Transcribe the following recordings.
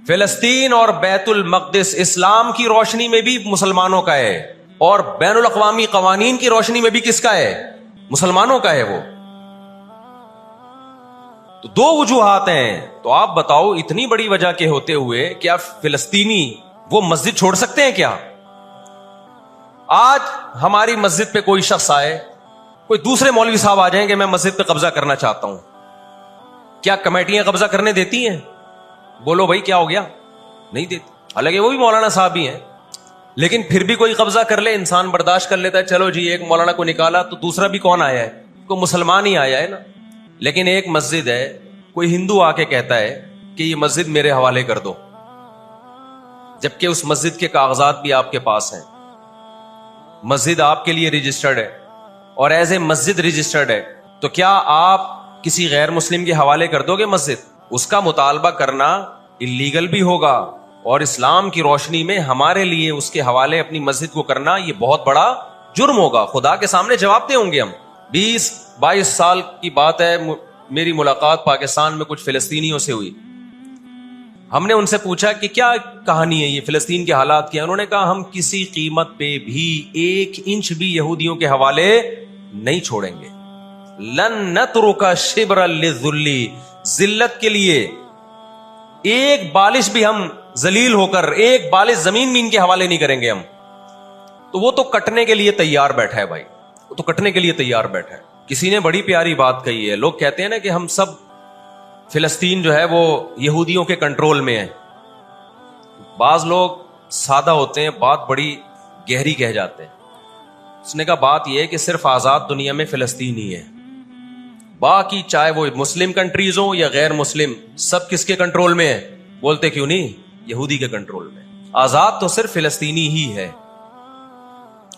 فلسطین اور بیت المقدس اسلام کی روشنی میں بھی مسلمانوں کا ہے، اور بین الاقوامی قوانین کی روشنی میں بھی کس کا ہے؟ مسلمانوں کا ہے وہ۔ تو دو وجوہات ہیں۔ تو آپ بتاؤ اتنی بڑی وجہ کے ہوتے ہوئے کیا فلسطینی وہ مسجد چھوڑ سکتے ہیں کیا؟ آج ہماری مسجد پہ کوئی شخص آئے، کوئی دوسرے مولوی صاحب آ جائیں کہ میں مسجد پہ قبضہ کرنا چاہتا ہوں، کیا کمیٹیاں قبضہ کرنے دیتی ہیں؟ بولو بھائی کیا ہو گیا؟ نہیں دیتی، حالانکہ وہ بھی مولانا صاحب ہی ہیں، لیکن پھر بھی کوئی قبضہ کر لے انسان برداشت کر لیتا ہے، چلو جی ایک مولانا کو نکالا تو دوسرا بھی کون آیا ہے؟ کوئی مسلمان ہی آیا ہے نا۔ لیکن ایک مسجد ہے، کوئی ہندو آ کے کہتا ہے کہ یہ مسجد میرے حوالے کر دو، جبکہ اس مسجد کے کاغذات بھی آپ کے پاس ہیں، مسجد آپ کے لیے رجسٹرڈ ہے اور ایز اے مسجد رجسٹرڈ ہے، تو کیا آپ کسی غیر مسلم کے حوالے کر دو گے مسجد؟ اس کا مطالبہ کرنا اللیگل بھی ہوگا، اور اسلام کی روشنی میں ہمارے لیے اس کے حوالے اپنی مسجد کو کرنا یہ بہت بڑا جرم ہوگا، خدا کے سامنے جواب دیں ہوں گے ہم۔ 20-22 سال کی بات ہے، میری ملاقات پاکستان میں کچھ فلسطینیوں سے ہوئی۔ ہم نے ان سے پوچھا کہ کیا کہانی ہے یہ فلسطین کے حالات کی؟ انہوں نے کہا ہم کسی قیمت پہ بھی 1 انچ بھی یہودیوں کے حوالے نہیں چھوڑیں گے، لن نترک شبرا للذل، ذلت کے لیے ایک بالش بھی ہم ذلیل ہو کر ایک بالش زمین بھی ان کے حوالے نہیں کریں گے ہم۔ تو وہ تو کٹنے کے لیے تیار بیٹھا ہے بھائی، وہ تو کٹنے کے لیے تیار بیٹھا ہے۔ کسی نے بڑی پیاری بات کہی ہے، لوگ کہتے ہیں نا کہ ہم سب فلسطین جو ہے وہ یہودیوں کے کنٹرول میں ہے۔ بعض لوگ سادہ ہوتے ہیں، بات بڑی گہری کہہ جاتے ہیں۔ اس نے کہا بات یہ ہے کہ صرف آزاد دنیا میں فلسطین ہی ہے، باقی چاہے وہ مسلم کنٹریز ہوں یا غیر مسلم، سب کس کے کنٹرول میں ہے؟ بولتے کیوں نہیں؟ یہودی کے کنٹرول میں۔ آزاد تو صرف فلسطینی ہی ہے،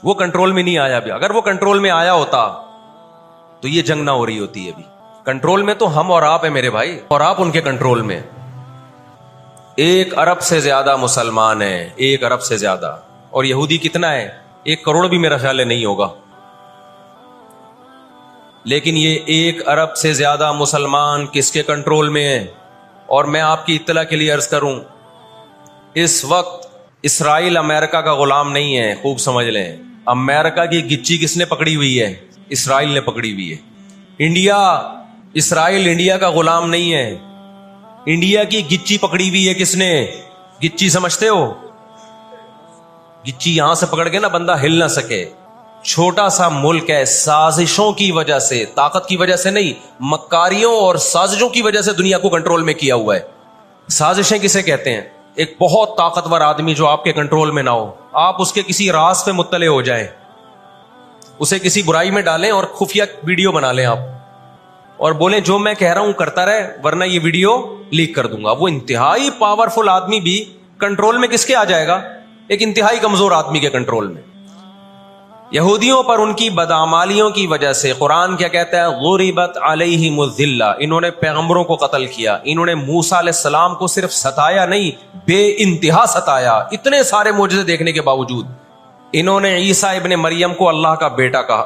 وہ کنٹرول میں نہیں آیا بھی۔ اگر وہ کنٹرول میں آیا ہوتا تو یہ جنگ نہ ہو رہی ہوتی ابھی۔ کنٹرول میں تو ہم اور آپ ہیں میرے بھائی، اور آپ ان کے کنٹرول میں۔ 1 ارب سے زیادہ مسلمان ہیں، 1 ارب سے زیادہ، اور یہودی کتنا ہے؟ 1 کروڑ بھی میرا خیال ہے نہیں ہوگا۔ لیکن یہ 1 ارب سے زیادہ مسلمان کس کے کنٹرول میں ہیں؟ اور میں آپ کی اطلاع کے لیے عرض کروں، اس وقت اسرائیل امریکہ کا غلام نہیں ہے، خوب سمجھ لیں۔ امریکہ کی گچی کس نے پکڑی ہوئی ہے؟ اسرائیل نے پکڑی ہوئی ہے۔ اسرائیل انڈیا کا غلام نہیں ہے، انڈیا کی گچی پکڑی ہوئی ہے کس نے؟ گچی سمجھتے ہو؟ گچی یہاں سے پکڑ کے نا بندہ ہل نہ سکے۔ چھوٹا سا ملک ہے، سازشوں کی وجہ سے، طاقت کی وجہ سے نہیں، مکاریوں اور سازشوں کی وجہ سے دنیا کو کنٹرول میں کیا ہوا ہے۔ سازشیں کسے کہتے ہیں؟ ایک بہت طاقتور آدمی جو آپ کے کنٹرول میں نہ ہو، آپ اس کے کسی راز پہ مطلع ہو جائیں، اسے کسی برائی میں ڈالیں اور خفیہ ویڈیو بنا لیں آپ، اور بولیں جو میں کہہ رہا ہوں کرتا رہے ورنہ یہ ویڈیو لیک کر دوں گا۔ وہ انتہائی پاورفل آدمی بھی کنٹرول میں کس کے آ جائے گا؟ ایک انتہائی کمزور آدمی کے کنٹرول میں۔ یہودیوں پر ان کی بدعمالیوں کی وجہ سے قرآن کیا کہتا ہے؟ غربت علیہم الذلہ، انہوں نے پیغمبروں کو قتل کیا، انہوں نے موسیٰ علیہ السلام کو صرف ستایا نہیں، بے انتہا ستایا، اتنے سارے معجزے دیکھنے کے باوجود۔ انہوں نے عیسیٰ ابن مریم کو اللہ کا بیٹا کہا،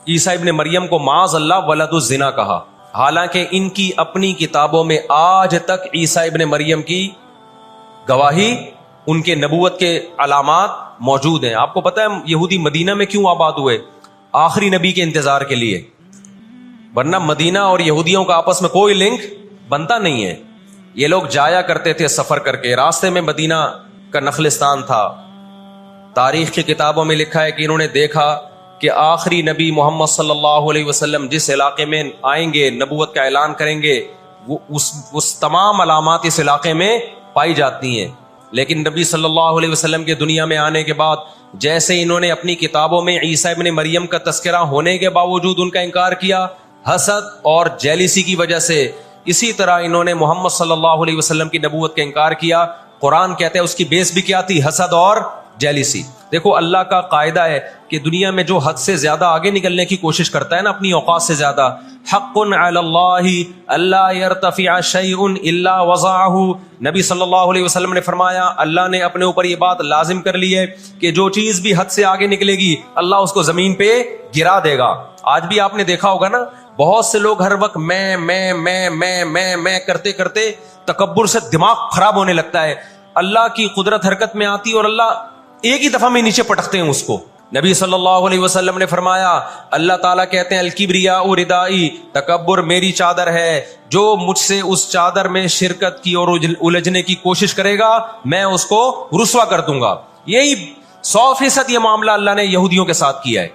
عیسیٰ ابن مریم کو معاذ اللہ ولد الزنا کہا، حالانکہ ان کی اپنی کتابوں میں آج تک عیسیٰ ابن مریم کی گواہی، ان کے نبوت کے علامات موجود ہیں۔ آپ کو پتہ ہے یہودی مدینہ میں کیوں آباد ہوئے؟ آخری نبی کے انتظار کے لیے، ورنہ مدینہ اور یہودیوں کا آپس میں کوئی لنک بنتا نہیں ہے۔ یہ لوگ جایا کرتے تھے سفر کر کے، راستے میں مدینہ کا نخلستان تھا۔ تاریخ کی کتابوں میں لکھا ہے کہ انہوں نے دیکھا کہ آخری نبی محمد صلی اللہ علیہ وسلم جس علاقے میں آئیں گے، نبوت کا اعلان کریں گے، وہ اس تمام علامات اس علاقے میں پائی جاتی ہیں۔ لیکن نبی صلی اللہ علیہ وسلم کے دنیا میں آنے کے بعد جیسے انہوں نے اپنی کتابوں میں عیسیٰ ابن مریم کا تذکرہ ہونے کے باوجود ان کا انکار کیا حسد اور جیلیسی کی وجہ سے، اسی طرح انہوں نے محمد صلی اللہ علیہ وسلم کی نبوت کا انکار کیا۔ قرآن کہتا ہے اس کی بیس بھی کیا تھی؟ حسد اور جیلیسی۔ دیکھو اللہ کا قاعدہ ہے کہ دنیا میں جو حد سے زیادہ آگے نکلنے کی کوشش کرتا ہے نا اپنی اوقات سے زیادہ، حق علی اللہ الا یرتفع شیء الا وضعہ، نبی صلی اللہ علیہ وسلم نے فرمایا اللہ نے اپنے اوپر یہ بات لازم کر لی ہے کہ جو چیز بھی حد سے آگے نکلے گی اللہ اس کو زمین پہ گرا دے گا۔ آج بھی آپ نے دیکھا ہوگا نا، بہت سے لوگ ہر وقت میں کرتے کرتے تکبر سے دماغ خراب ہونے لگتا ہے. اللہ کی قدرت حرکت میں آتی اور اللہ ایک ہی دفعہ میں نیچے پٹکتے ہیں اس کو. نبی صلی اللہ علیہ وسلم نے فرمایا, اللہ تعالیٰ کہتے ہیں الکبریاء ردائی, تکبر میری چادر ہے, جو مجھ سے اس چادر میں شرکت کی اور الجھنے کی کوشش کرے گا میں اس کو رسوا کر دوں گا. یہی 100% یہ معاملہ اللہ نے یہودیوں کے ساتھ کیا ہے.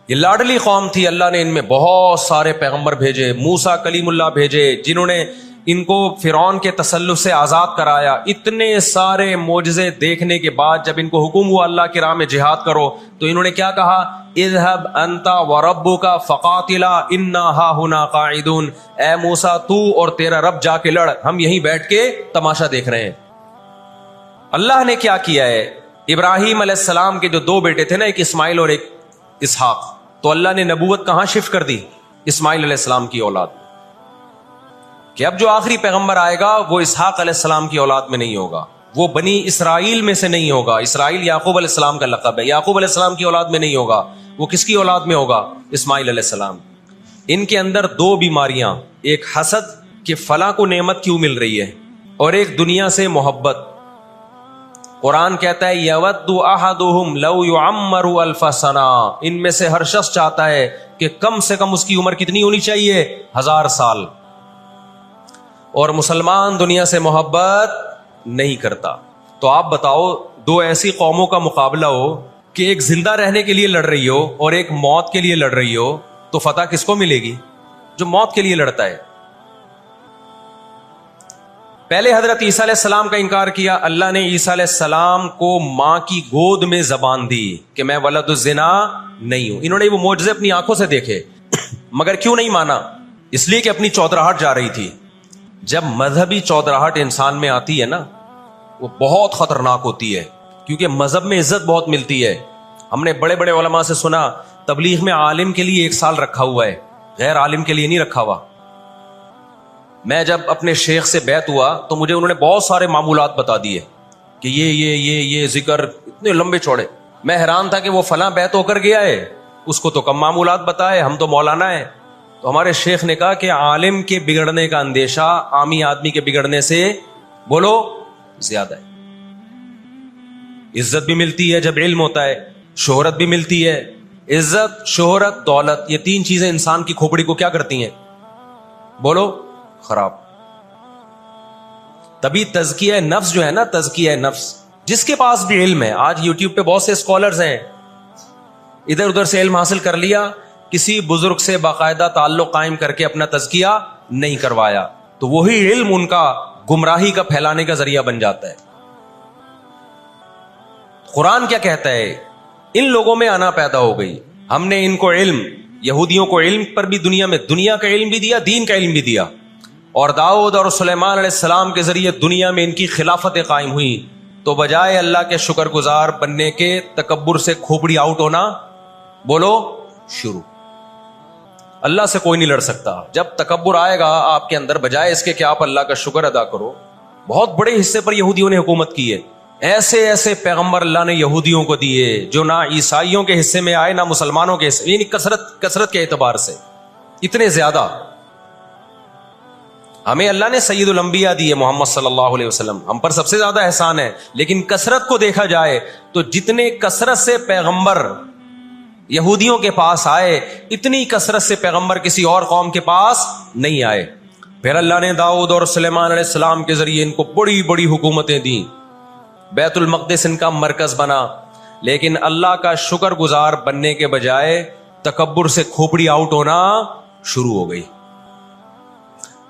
یہ لاڈلی قوم تھی, اللہ نے ان میں بہت سارے پیغمبر بھیجے, موسیٰ کلیم اللہ بھیجے, جنہوں نے ان کو فرعون کے تسلط سے آزاد کرایا. اتنے سارے معجزے دیکھنے کے بعد جب ان کو حکم ہوا اللہ کی راہ میں جہاد کرو تو انہوں نے کیا کہا, اذهب انت وربک فقاتلا انا ہاہنا قاعدون. اے موسیٰ تو اور تیرا رب جا کے لڑ, ہم یہیں بیٹھ کے تماشا دیکھ رہے ہیں. اللہ نے کیا کیا ہے, ابراہیم علیہ السلام کے جو 2 بیٹے تھے نا, ایک اسماعیل اور ایک اسحاق, تو اللہ نے نبوت کہاں شفٹ کر دی, اسماعیل علیہ السلام کی اولاد, کہ اب جو آخری پیغمبر آئے گا وہ اسحاق علیہ السلام کی اولاد میں نہیں ہوگا, وہ بنی اسرائیل میں سے نہیں ہوگا. اسرائیل یعقوب علیہ السلام کا لقب ہے, یعقوب علیہ السلام کی اولاد میں نہیں ہوگا. وہ کس کی اولاد میں ہوگا, اسماعیل علیہ السلام. ان کے اندر 2 بیماریاں, ایک حسد کہ فلاں کو نعمت کیوں مل رہی ہے, اور ایک دنیا سے محبت. قرآن کہتا ہے یود احدہم لو یعمر الف سنہ, ان میں سے ہر شخص چاہتا ہے کہ کم سے کم اس کی عمر کتنی ہونی چاہیے, 1000 سال. اور مسلمان دنیا سے محبت نہیں کرتا. تو آپ بتاؤ, 2 ایسی قوموں کا مقابلہ ہو کہ ایک زندہ رہنے کے لیے لڑ رہی ہو اور ایک موت کے لیے لڑ رہی ہو, تو فتح کس کو ملے گی, جو موت کے لیے لڑتا ہے. پہلے حضرت عیسیٰ علیہ السلام کا انکار کیا, اللہ نے عیسیٰ علیہ السلام کو ماں کی گود میں زبان دی کہ میں ولد الزنا نہیں ہوں. انہوں نے وہ معجزے اپنی آنکھوں سے دیکھے, مگر کیوں نہیں مانا, اس لیے کہ اپنی چودراہٹ جا رہی تھی. جب مذہبی چودراہٹ انسان میں آتی ہے نا, وہ بہت خطرناک ہوتی ہے, کیونکہ مذہب میں عزت بہت ملتی ہے. ہم نے بڑے بڑے علماء سے سنا تبلیغ میں عالم کے لیے 1 سال رکھا ہوا ہے, غیر عالم کے لیے نہیں رکھا ہوا. میں جب اپنے شیخ سے بیعت ہوا تو مجھے انہوں نے بہت سارے معمولات بتا دیے کہ یہ ذکر اتنے لمبے چوڑے. میں حیران تھا کہ وہ فلاں بیعت ہو کر گیا ہے, اس کو تو کم معمولات بتائے, ہم تو مولانا ہیں. تو ہمارے شیخ نے کہا کہ عالم کے بگڑنے کا اندیشہ عامی آدمی کے بگڑنے سے بولو زیادہ ہے. عزت بھی ملتی ہے جب علم ہوتا ہے, شہرت بھی ملتی ہے. عزت, شہرت, دولت, یہ 3 چیزیں انسان کی کھوپڑی کو کیا کرتی ہیں, بولو خراب. تبھی تزکیہ نفس جو ہے نا, تزکیہ نفس, جس کے پاس بھی علم ہے, آج یوٹیوب پہ بہت سے اسکالرز ہیں, ادھر ادھر سے علم حاصل کر لیا, کسی بزرگ سے باقاعدہ تعلق قائم کر کے اپنا تزکیہ نہیں کروایا, تو وہی علم ان کا گمراہی کا پھیلانے کا ذریعہ بن جاتا ہے. قرآن کیا کہتا ہے, ان لوگوں میں انا پیدا ہو گئی, ہم نے ان کو علم, یہودیوں کو علم پر بھی دنیا کا علم بھی دیا, دین کا علم بھی دیا, اور داؤد اور سلیمان علیہ السلام کے ذریعے دنیا میں ان کی خلافتیں قائم ہوئی. تو بجائے اللہ کے شکر گزار بننے کے تکبر سے کھوپڑی آؤٹ ہونا, بولو شروع. اللہ سے کوئی نہیں لڑ سکتا. جب تکبر آئے گا آپ کے اندر, بجائے اس کے کہ آپ اللہ کا شکر ادا کرو. بہت بڑے حصے پر یہودیوں نے حکومت کی ہے. ایسے ایسے پیغمبر اللہ نے یہودیوں کو دیے جو نہ عیسائیوں کے حصے میں آئے نہ مسلمانوں کے حصے, یعنی کثرت کے اعتبار سے اتنے زیادہ. ہمیں اللہ نے سید الانبیاء دی ہے محمد صلی اللہ علیہ وسلم, ہم پر سب سے زیادہ احسان ہے. لیکن کثرت کو دیکھا جائے تو جتنے کثرت سے پیغمبر یہودیوں کے پاس آئے, اتنی کثرت سے پیغمبر کسی اور قوم کے پاس نہیں آئے. پھر اللہ نے داؤد اور سلیمان علیہ السلام کے ذریعے ان کو بڑی بڑی حکومتیں دیں, بیت المقدس ان کا مرکز بنا. لیکن اللہ کا شکر گزار بننے کے بجائے تکبر سے کھوپڑی آؤٹ ہونا شروع ہو گئی.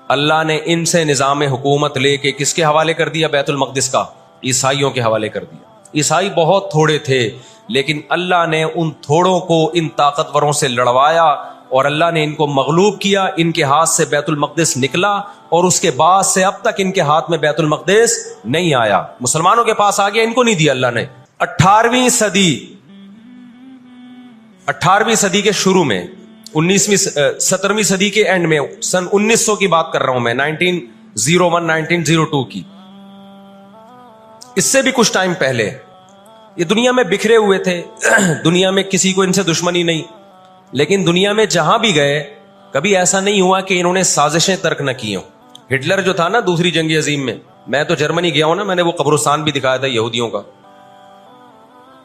اللہ نے ان سے نظام حکومت لے کے کس کے حوالے کر دیا, بیت المقدس کا, عیسائیوں کے حوالے کر دیا. عیسائی بہت تھوڑے تھے, لیکن اللہ نے ان تھوڑوں کو ان طاقتوروں سے لڑوایا اور اللہ نے ان کو مغلوب کیا. ان کے ہاتھ سے بیت المقدس نکلا اور اس کے بعد سے اب تک ان کے ہاتھ میں بیت المقدس نہیں آیا. مسلمانوں کے پاس آ گیا, ان کو نہیں دیا اللہ نے. 18ویں صدی کے شروع میں, 17ویں صدی کے اینڈ میں, سن 1900 کی بات کر رہا ہوں میں, 1901 1902 کی, اس سے بھی کچھ ٹائم پہلے, یہ دنیا میں بکھرے ہوئے تھے. دنیا میں کسی کو ان سے دشمنی نہیں, لیکن دنیا میں جہاں بھی گئے کبھی ایسا نہیں ہوا کہ انہوں نے سازشیں ترک نہ کی ہوں. ہٹلر جو تھا نا دوسری جنگ عظیم میں تو جرمنی گیا ہوں نا, میں نے وہ قبرستان بھی دکھایا تھا یہودیوں کا.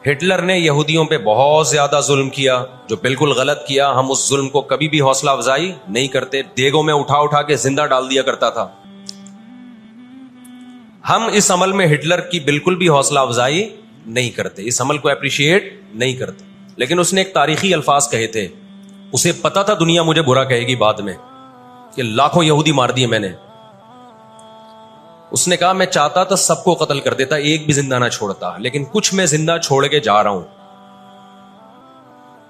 ہٹلر نے یہودیوں پہ بہت زیادہ ظلم کیا, جو بالکل غلط کیا. ہم اس ظلم کو کبھی بھی حوصلہ افزائی نہیں کرتے, دیگوں میں اٹھا اٹھا کے زندہ ڈال دیا کرتا تھا. ہم اس عمل میں ہٹلر کی بالکل بھی حوصلہ افزائی نہیں کرتے, اس عمل کو اپریشیٹ نہیں کرتے. لیکن اس نے ایک تاریخی الفاظ کہے تھے, اسے پتا تھا دنیا مجھے برا کہے گی بعد میں کہ لاکھوں یہودی مار دیے میں نے. اس نے کہا میں چاہتا تھا سب کو قتل کر دیتا, ایک بھی زندہ نہ چھوڑتا, لیکن کچھ میں زندہ چھوڑ کے جا رہا ہوں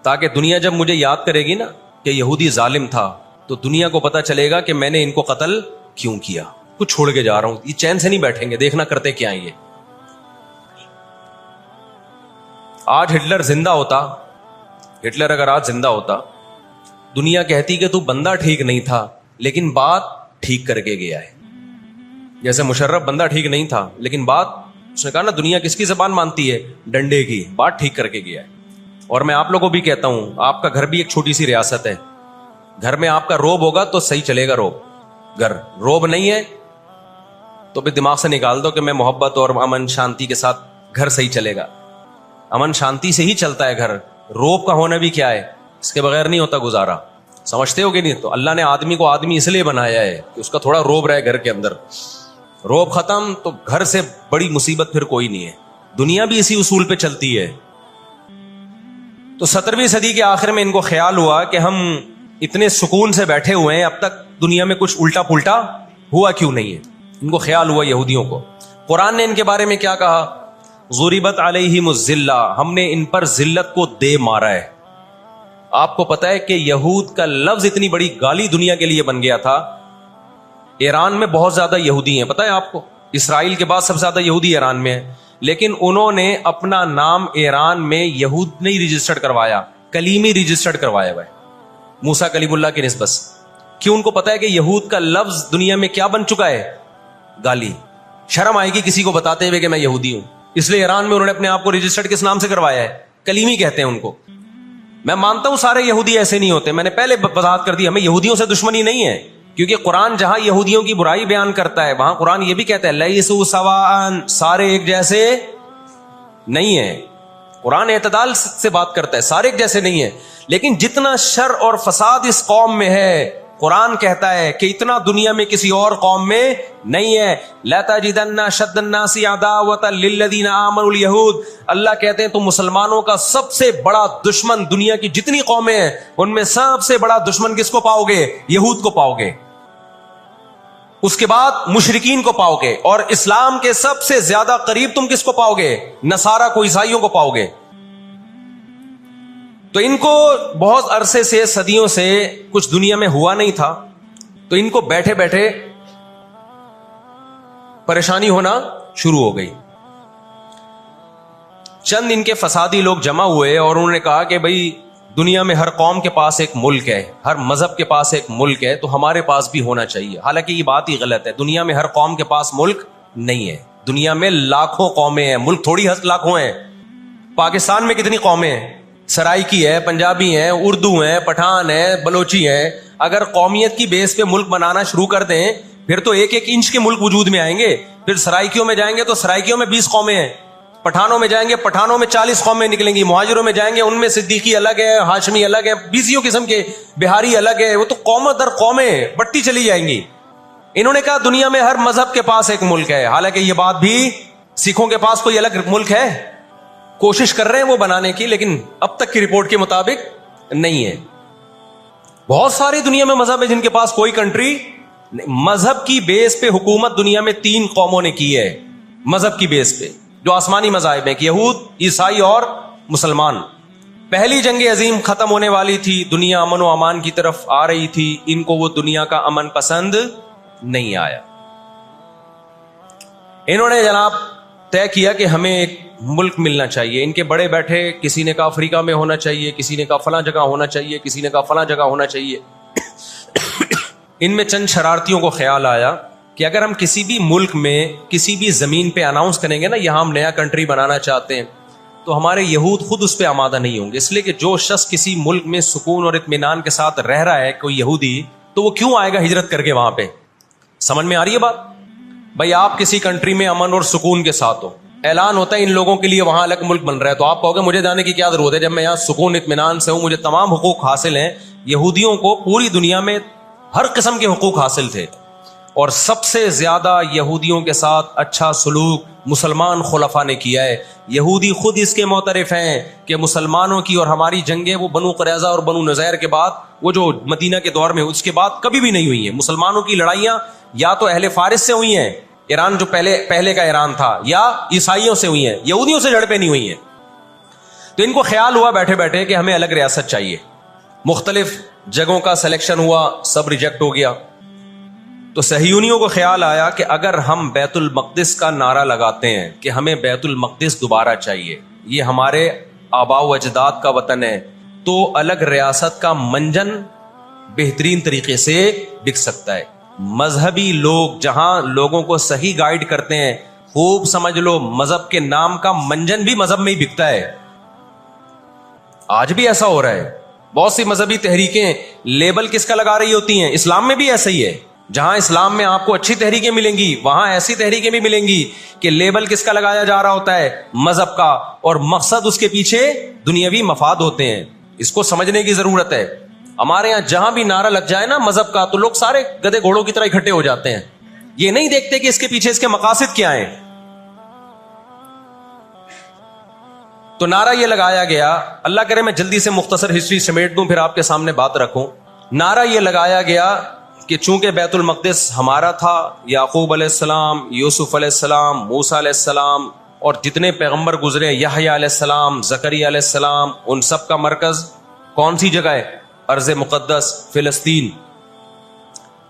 تاکہ دنیا جب مجھے یاد کرے گی نا کہ یہودی ظالم تھا تو دنیا کو پتا چلے گا کہ میں نے ان کو قتل کیوں کیا. کچھ چھوڑ کے جا رہا ہوں, یہ چین سے نہیں بیٹھیں گے, دیکھنا کرتے کیا ہیں یہ. آج ہٹلر زندہ ہوتا, ہٹلر اگر آج زندہ ہوتا, دنیا کہتی کہ تو بندہ ٹھیک نہیں تھا لیکن بات ٹھیک کر کے گیا ہے. جیسے مشرف بندہ ٹھیک نہیں تھا لیکن بات, اس نے کہا نا دنیا کس کی زبان مانتی ہے, ڈنڈے کی, بات ٹھیک کر کے گیا ہے. اور میں آپ لوگوں کو بھی کہتا ہوں, آپ کا گھر بھی ایک چھوٹی سی ریاست ہے, گھر میں آپ کا روب ہوگا تو صحیح چلے گا. گھر روب نہیں ہے تو بھی دماغ سے نکال دو کہ میں محبت اور امن شانتی کے ساتھ گھر صحیح چلے گا. امن شانتی سے ہی چلتا ہے گھر, روب کا ہونا بھی کیا ہے, اس کے بغیر نہیں ہوتا گزارا. سمجھتے ہو کہ نہیں؟ تو اللہ نے آدمی کو آدمی اس لیے بنایا ہے کہ اس کا تھوڑا روب رہے گھر کے اندر. روب ختم تو گھر سے بڑی مصیبت پھر کوئی نہیں ہے. دنیا بھی اسی اصول پہ چلتی ہے. تو 17ویں صدی کے آخر میں ان کو خیال ہوا کہ ہم اتنے سکون سے بیٹھے ہوئے ہیں, اب تک دنیا میں کچھ الٹا پلٹا ہوا کیوں نہیں ہے. ان کو خیال ہوا یہودیوں کو. قرآن نے ان کے بارے میں کیا کہا, ضربت علیہم الذلہ, ہم نے ان پر ذلت کو دے مارا ہے. آپ کو پتا ہے کہ یہود کا لفظ اتنی بڑی گالی دنیا کے لیے بن گیا تھا. ایران میں بہت زیادہ یہودی ہیں, پتا ہے آپ کو, اسرائیل کے بعد سب سے زیادہ یہودی ایران میں ہیں, لیکن انہوں نے اپنا نام ایران میں یہود نہیں رجسٹرڈ کروایا, کلیمی رجسٹرڈ کروایا ہوا ہے, موسیٰ کلیم اللہ کی نسبت. کیوں؟ ان کو پتا ہے کہ یہود کا لفظ دنیا میں کیا بن چکا ہے, گالی. شرم آئے گی کسی کو بتاتے ہوئے کہ میں یہودی ہوں, اس لیے ایران میں انہوں نے اپنے آپ کو رجسٹرڈ کس نام سے کروایا ہے, کلیمی کہتے ہیں ان کو. میں مانتا ہوں سارے یہودی ایسے نہیں ہوتے, میں نے پہلے وضاحت کر دی, ہمیں یہودیوں سے دشمنی نہیں ہے, کیونکہ قرآن جہاں یہودیوں کی برائی بیان کرتا ہے وہاں قرآن یہ بھی کہتا ہے لیسوا سواء, سارے ایک جیسے نہیں ہیں. قرآن اعتدال سے بات کرتا ہے, سارے ایک جیسے نہیں ہیں. لیکن جتنا شر اور فساد اس قوم میں ہے, قرآن کہتا ہے کہ اتنا دنیا میں کسی اور قوم میں نہیں ہے. لَتَجِدَنَّ أَشَدَّ النَّاسِ عَدَاوَةً لِلَّذِينَ آمَنُوا الْيَهُودَ, اللہ کہتے ہیں تو مسلمانوں کا سب سے بڑا دشمن, دنیا کی جتنی قومیں ہیں ان میں سب سے بڑا دشمن کس کو پاؤ گے, یہود کو پاؤ گے. اس کے بعد مشرکین کو پاؤ گے, اور اسلام کے سب سے زیادہ قریب تم کس کو پاؤ گے, نصارہ کو, عیسائیوں کو پاؤ گے. تو ان کو بہت عرصے سے, صدیوں سے کچھ دنیا میں ہوا نہیں تھا, تو ان کو بیٹھے بیٹھے پریشانی ہونا شروع ہو گئی. چند ان کے فسادی لوگ جمع ہوئے اور انہوں نے کہا کہ بھئی دنیا میں ہر قوم کے پاس ایک ملک ہے, ہر مذہب کے پاس ایک ملک ہے, تو ہمارے پاس بھی ہونا چاہیے. حالانکہ یہ بات ہی غلط ہے, دنیا میں ہر قوم کے پاس ملک نہیں ہے. دنیا میں لاکھوں قومیں ہیں, ملک تھوڑی لاکھوں ہیں. پاکستان میں کتنی قومیں ہیں, سرائکی ہے, پنجابی ہیں, اردو ہیں, پٹھان ہیں, بلوچی ہیں. اگر قومیت کی بیس پہ ملک بنانا شروع کر دیں پھر تو ایک ایک انچ کے ملک وجود میں آئیں گے. پھر سرائکیوں میں جائیں گے تو سرائکیوں میں 20 قومیں ہیں, پٹھانوں میں جائیں گے پٹھانوں میں 40 قومیں نکلیں گی, مہاجروں میں جائیں گے ان میں صدیقی الگ ہے, ہاشمی الگ ہے, 20 قسم کے, بہاری الگ ہے. وہ تو قوم در قومیں بڑھتی چلی جائیں گی. انہوں نے کہا دنیا میں ہر مذہب کے پاس ایک ملک ہے. حالانکہ یہ بات بھی, سکھوں کے پاس کوئی الگ ملک ہے, کوشش کر رہے ہیں وہ بنانے کی, لیکن اب تک کی رپورٹ کے مطابق نہیں ہے. بہت ساری دنیا میں مذہب ہے جن کے پاس کوئی کنٹری. مذہب کی بیس پہ حکومت دنیا میں 3 قوموں نے کی ہے, مذہب کی بیس پہ, جو آسمانی مذاہب ہیں, یہود, عیسائی اور مسلمان. پہلی جنگ عظیم ختم ہونے والی تھی, دنیا امن و امان کی طرف آ رہی تھی, ان کو وہ دنیا کا امن پسند نہیں آیا. انہوں نے جناب طے کیا کہ ہمیں ایک ملک ملنا چاہیے. ان کے بڑے بیٹھے, کسی نے کہا افریقہ میں ہونا چاہیے, کسی نے کہا فلاں جگہ ہونا چاہیے, کسی نے کہا فلاں جگہ ہونا چاہیے. ان میں چند شرارتیوں کو خیال آیا کہ اگر ہم کسی بھی ملک میں کسی بھی زمین پہ اناؤنس کریں گے نا یہاں ہم نیا کنٹری بنانا چاہتے ہیں, تو ہمارے یہود خود اس پہ آمادہ نہیں ہوں گے. اس لیے کہ جو شخص کسی ملک میں سکون اور اطمینان کے ساتھ رہ رہا ہے, کوئی یہودی, تو وہ کیوں آئے گا ہجرت کر کے وہاں پہ. سمجھ میں آ رہی ہے بات؟ بھائی آپ کسی کنٹری میں امن اور سکون کے ساتھ ہو, اعلان ہوتا ہے ان لوگوں کے لیے وہاں الگ ملک بن رہا ہے, تو آپ کہو گے مجھے جانے کی کیا ضرورت ہے جب میں یہاں سکون اطمینان سے ہوں, مجھے تمام حقوق حاصل ہیں. یہودیوں کو پوری دنیا میں ہر قسم کے حقوق حاصل تھے, اور سب سے زیادہ یہودیوں کے ساتھ اچھا سلوک مسلمان خلفاء نے کیا ہے. یہودی خود اس کے معترف ہیں کہ مسلمانوں کی اور ہماری جنگیں وہ بنو قریظہ اور بنو نذیر کے بعد, وہ جو مدینہ کے دور میں اس کے بعد کبھی بھی نہیں ہوئی ہیں. مسلمانوں کی لڑائیاں یا تو اہل فارس سے ہوئی ہیں, ایران جو پہلے کا ایران تھا, یا عیسائیوں سے ہوئی ہیں, یہودیوں سے جھڑپیں نہیں ہوئی ہیں. تو ان کو خیال ہوا بیٹھے بیٹھے کہ ہمیں الگ ریاست چاہیے. مختلف جگہوں کا سلیکشن ہوا, سب ریجیکٹ ہو گیا. تو صہیونیوں کو خیال آیا کہ اگر ہم بیت المقدس کا نعرہ لگاتے ہیں کہ ہمیں بیت المقدس دوبارہ چاہیے, یہ ہمارے آباء و اجداد کا وطن ہے, تو الگ ریاست کا منجن بہترین طریقے سے بک سکتا ہے. مذہبی لوگ جہاں لوگوں کو صحیح گائیڈ کرتے ہیں, خوب سمجھ لو مذہب کے نام کا منجن بھی مذہب میں ہی بکتا ہے. آج بھی ایسا ہو رہا ہے. بہت سی مذہبی تحریکیں لیبل کس کا لگا رہی ہوتی ہیں؟ اسلام میں بھی ایسا ہی ہے. جہاں اسلام میں آپ کو اچھی تحریکیں ملیں گی, وہاں ایسی تحریکیں بھی ملیں گی کہ لیبل کس کا لگایا جا رہا ہوتا ہے؟ مذہب کا, اور مقصد اس کے پیچھے دنیاوی مفاد ہوتے ہیں. اس کو سمجھنے کی ضرورت ہے. ہمارے یہاں جہاں بھی نعرہ لگ جائے نا مذہب کا, تو لوگ سارے گدھے گھوڑوں کی طرح اکٹھے ہو جاتے ہیں. یہ نہیں دیکھتے کہ اس کے پیچھے اس کے مقاصد کیا ہیں. تو نعرہ یہ لگایا گیا, اللہ کرے میں جلدی سے مختصر ہسٹری سمیٹ دوں پھر آپ کے سامنے بات رکھوں. نعرہ یہ لگایا گیا کہ چونکہ بیت المقدس ہمارا تھا, یعقوب علیہ السلام, یوسف علیہ السلام, موسیٰ علیہ السلام اور جتنے پیغمبر گزرے, یحییٰ علیہ السلام, زکریا علیہ السلام, ان سب کا مرکز کون سی جگہ ہے؟ ارض مقدس فلسطین.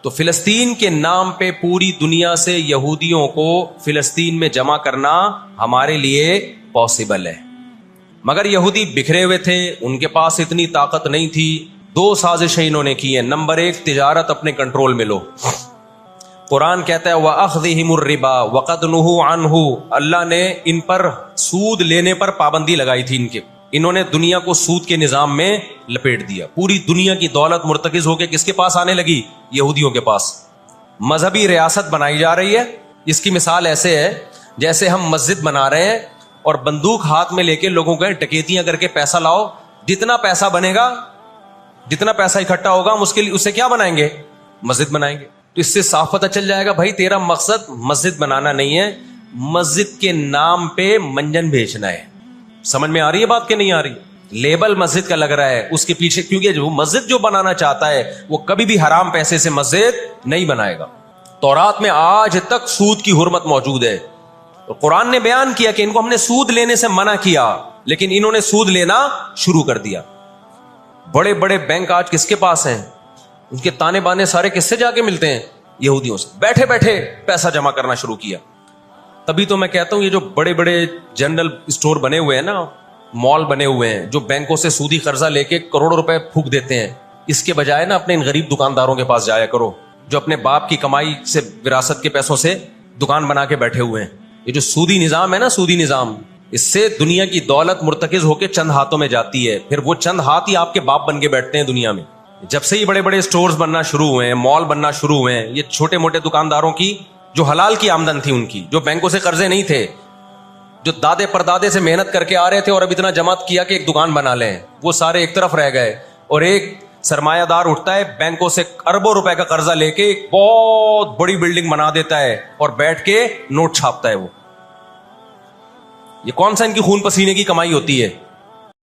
تو فلسطین کے نام پہ پوری دنیا سے یہودیوں کو فلسطین میں جمع کرنا ہمارے لیے پاسبل ہے. مگر یہودی بکھرے ہوئے تھے, ان کے پاس اتنی طاقت نہیں تھی. دو سازشیں انہوں نے کی ہیں. نمبر ایک, تجارت اپنے کنٹرول میں لو. قرآن کہتا ہے وَأَخْذِهِمُ الرِّبَا وَقَدْ نُهُوا عَنْهُ, اللہ نے ان پر سود لینے پر پابندی لگائی تھی. انہوں نے دنیا کو سود کے نظام میں لپیٹ دیا. پوری دنیا کی دولت مرتکز ہو کے کس کے پاس آنے لگی؟ یہودیوں کے پاس. مذہبی ریاست بنائی جا رہی ہے. اس کی مثال ایسے ہے جیسے ہم مسجد بنا رہے ہیں اور بندوق ہاتھ میں لے کے لوگوں کو ڈکیتیاں کر کے پیسہ لاؤ, جتنا پیسہ بنے گا, جتنا پیسہ اکٹھا ہوگا ہم اس کے لیے اسے کیا بنائیں گے؟ مسجد بنائیں گے. تو اس سے صاف پتہ چل جائے گا بھائی تیرا مقصد مسجد بنانا نہیں ہے, مسجد کے نام پہ منجن بیچنا ہے. سمجھ میں آ رہی ہے بات کہ نہیں آ رہی؟ لیبل مسجد کا لگ رہا ہے, اس کے پیچھے کیونکہ جو مسجد جو بنانا چاہتا ہے وہ کبھی بھی حرام پیسے سے مسجد نہیں بنائے گا. تورات میں آج تک سود کی حرمت موجود ہے. قرآن نے بیان کیا کہ ان کو ہم نے سود لینے سے منع کیا, لیکن انہوں نے سود لینا شروع کر دیا. بڑے بڑے بینک آج کس کے پاس ہیں؟ ان کے تانے بانے سارے کس سے جا کے ملتے ہیں؟ یہودیوں سے. بیٹھے بیٹھے پیسہ جمع کرنا شروع کیا. تبھی تو میں کہتا ہوں یہ جو بڑے بڑے جنرل اسٹور بنے ہوئے ہیں نا, مال بنے ہوئے ہیں, جو بینکوں سے سودی قرضہ لے کے کروڑوں روپے پھونک دیتے ہیں, اس کے بجائے نا اپنے ان غریب دکانداروں کے پاس جایا کرو جو اپنے باپ کی کمائی سے, وراثت کے پیسوں سے دکان بنا کے بیٹھے ہوئے ہیں. یہ جو سودی نظام ہے نا, سودی نظام, اس سے دنیا کی دولت مرتکز ہو کے چند ہاتھوں میں جاتی ہے. پھر وہ چند ہاتھ ہی آپ کے باپ بن کے بیٹھتے ہیں دنیا میں. جب سے یہ بڑے بڑے اسٹورز بننا شروع ہوئے ہیں, مال بننا شروع ہوئے ہیں, یہ چھوٹے موٹے دکانداروں کی جو حلال کی آمدن تھی, ان کی جو بینکوں سے قرضے نہیں تھے, جو دادے پردادے سے محنت کر کے آ رہے تھے اور اب اتنا جمع کیا کہ ایک دکان بنا لیں, وہ سارے ایک طرف رہ گئے. اور ایک سرمایہ دار اٹھتا ہے بینکوں سے اربوں روپے کا قرضہ لے کے ایک بہت بڑی بلڈنگ بنا دیتا ہے اور بیٹھ کے نوٹ چھاپتا ہے. وہ یہ کون سا ان کی خون پسینے کی کمائی ہوتی ہے؟